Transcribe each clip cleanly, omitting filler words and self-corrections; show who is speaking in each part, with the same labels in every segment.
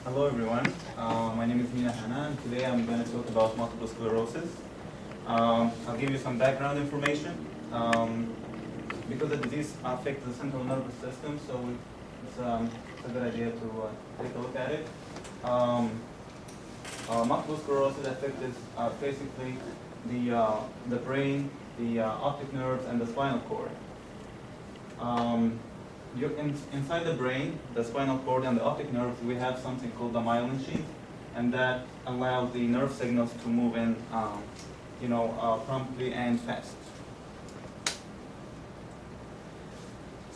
Speaker 1: Hello everyone, my name is Mina Hana and today I'm going to talk about multiple sclerosis. I'll give you some background information because the disease affects the central nervous system, so it's a good idea to take a look at it. Multiple sclerosis affects basically the brain, the optic nerves, and the spinal cord. Inside the brain, the spinal cord, and the optic nerves, we have something called the myelin sheath, and that allows the nerve signals to move in, promptly and fast.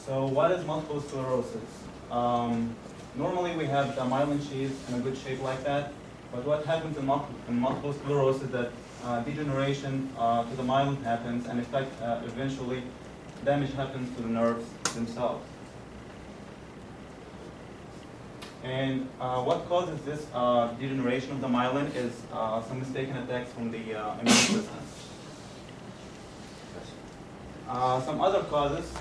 Speaker 1: So, what is multiple sclerosis? Normally, we have the myelin sheath in a good shape like that, but what happens in multiple sclerosis is that degeneration to the myelin happens, and eventually damage happens to the nerves themselves. And what causes this degeneration of the myelin is some mistaken attacks from the immune system. Some other causes,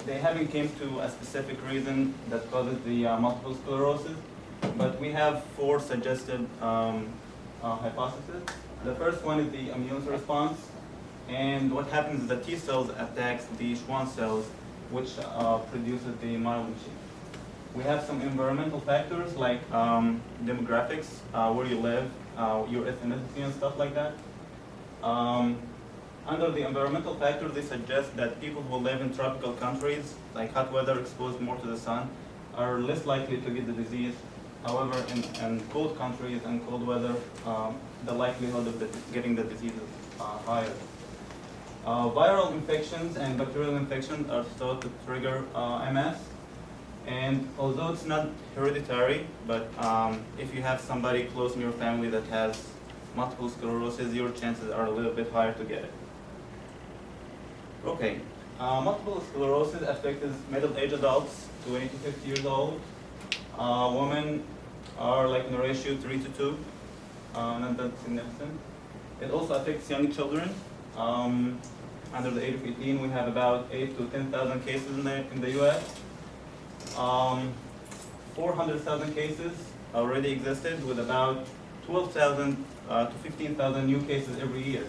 Speaker 1: they haven't came to a specific reason that causes the multiple sclerosis, but we have 4 suggested hypotheses. The first one is the immune response, and what happens is the T cells attacks the Schwann cells, which produces the myelin sheath. We have some environmental factors like demographics, where you live, your ethnicity and stuff like that. Under the environmental factors, they suggest that people who live in tropical countries, like hot weather, exposed more to the sun, are less likely to get the disease. However, in cold countries and cold weather, the likelihood of getting the disease is higher. Viral infections and bacterial infections are thought to trigger MS. And although it's not hereditary, but if you have somebody close in your family that has multiple sclerosis, your chances are a little bit higher to get it. Okay, multiple sclerosis affects middle-aged adults, 20 to 50 years old. Women are like in a ratio 3 to 2, not that significant. It also affects young children. Under the age of 18, we have about 8 to 10,000 cases in the U.S. 400,000 cases already existed, with about 12,000 to 15,000 new cases every year.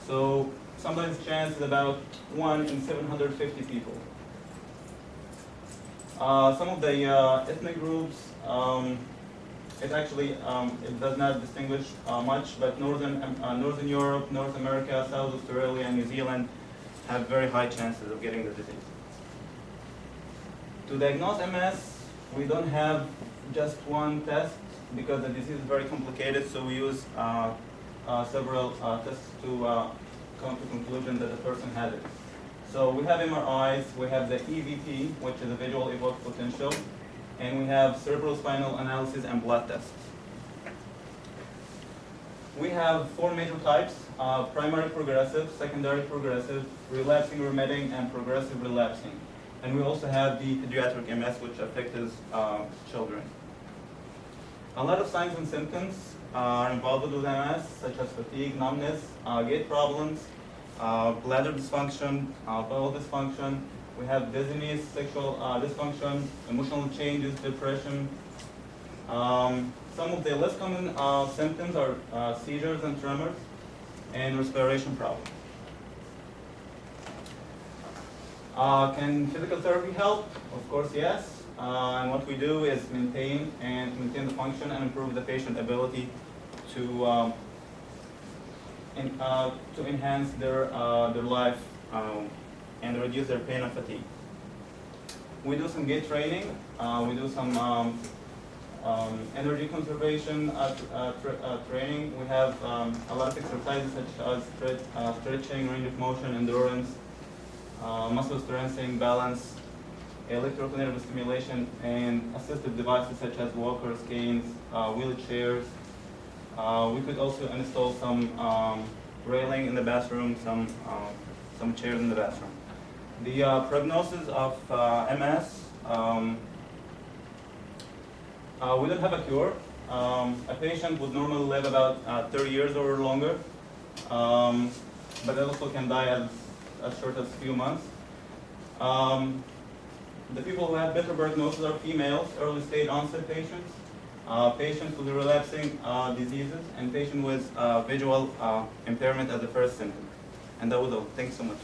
Speaker 1: So somebody's chance is about 1 in 750 people. Some of the ethnic groups, it does not distinguish much, but Northern Europe, North America, South Australia, and New Zealand have very high chances of getting the disease. To diagnose MS, we don't have just one test because the disease is very complicated, so we use several tests to come to the conclusion that the person has it. So we have MRIs, we have the EVP, which is a visual evoked potential, and we have cerebrospinal analysis and blood tests. We have 4 major types: primary progressive, secondary progressive, relapsing remitting, and progressive relapsing. And we also have the pediatric MS, which affects children. A lot of signs and symptoms are involved with MS, such as fatigue, numbness, gait problems, bladder dysfunction, bowel dysfunction. We have dizziness, sexual dysfunction, emotional changes, depression. Some of the less common symptoms are seizures and tremors, and respiration problems. Can physical therapy help? Of course, yes. And what we do is maintain the function and improve the patient's ability to enhance their life and reduce their pain and fatigue. We do some gait training. We do some energy conservation training. We have a lot of exercises such as stretching, range of motion, endurance, muscle strengthening, balance, electrokinetic stimulation, and assistive devices such as walkers, canes, wheelchairs. We could also install some railing in the bathroom, some chairs in the bathroom. The prognosis of MS, we don't have a cure. A patient would normally live about 30 years or longer, but they also can die as short as a few months. The people who have better prognosis are females, early stage onset patients, patients with relapsing diseases, and patients with visual impairment as the first symptom. And that was all. Thanks so much.